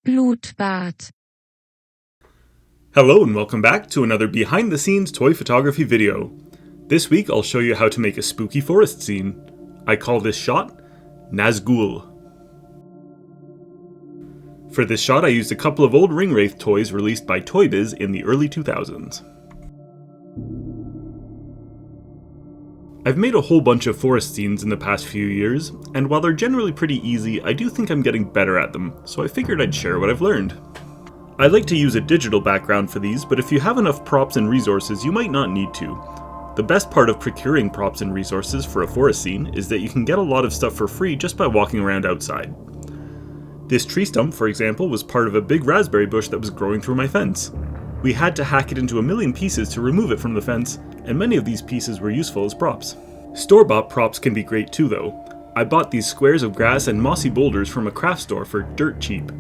Blutbad. Hello and welcome back to another behind the scenes toy photography video. This week I'll show you how to make a spooky forest scene. I call this shot Nazgûl. For this shot I used a couple of old Wringwraith toys released by ToyBiz in the early 2000s. I've made a whole bunch of forest scenes in the past few years, and while they're generally pretty easy, I do think I'm getting better at them, so I figured I'd share what I've learned. I like to use a digital background for these, but if you have enough props and resources, you might not need to. The best part of procuring props and resources for a forest scene is that you can get a lot of stuff for free just by walking around outside. This tree stump, for example, was part of a big raspberry bush that was growing through my fence. We had to hack it into a million pieces to remove it from the fence, and many of these pieces were useful as props. Store-bought props can be great too though. I bought these squares of grass and mossy boulders from a craft store for dirt cheap.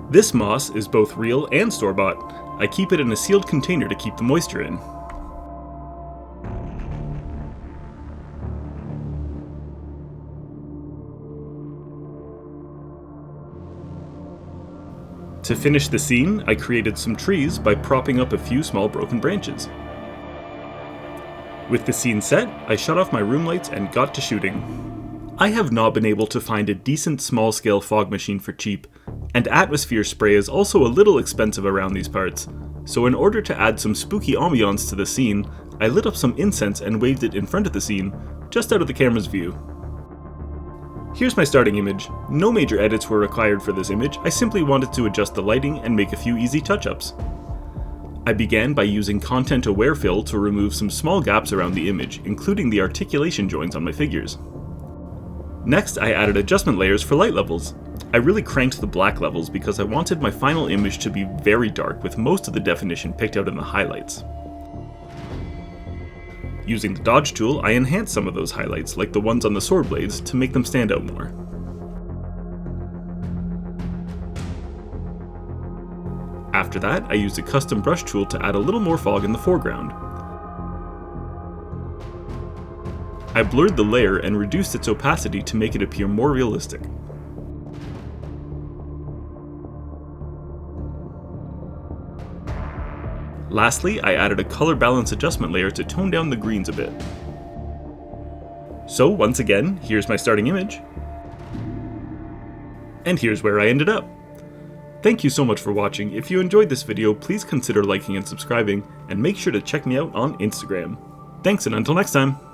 This moss is both real and store-bought. I keep it in a sealed container to keep the moisture in. To finish the scene, I created some trees by propping up a few small broken branches. With the scene set, I shut off my room lights and got to shooting. I have not been able to find a decent small-scale fog machine for cheap, and atmosphere spray is also a little expensive around these parts, so in order to add some spooky ambiance to the scene, I lit up some incense and waved it in front of the scene, just out of the camera's view. Here's my starting image. No major edits were required for this image, I simply wanted to adjust the lighting and make a few easy touch-ups. I began by using content-aware fill to remove some small gaps around the image, including the articulation joints on my figures. Next, I added adjustment layers for light levels. I really cranked the black levels because I wanted my final image to be very dark with most of the definition picked out in the highlights. Using the dodge tool, I enhanced some of those highlights, like the ones on the sword blades, to make them stand out more. After that, I used a custom brush tool to add a little more fog in the foreground. I blurred the layer and reduced its opacity to make it appear more realistic. Lastly, I added a color balance adjustment layer to tone down the greens a bit. So once again, here's my starting image. And here's where I ended up. Thank you so much for watching. If you enjoyed this video, please consider liking and subscribing, and make sure to check me out on Instagram. Thanks, and until next time!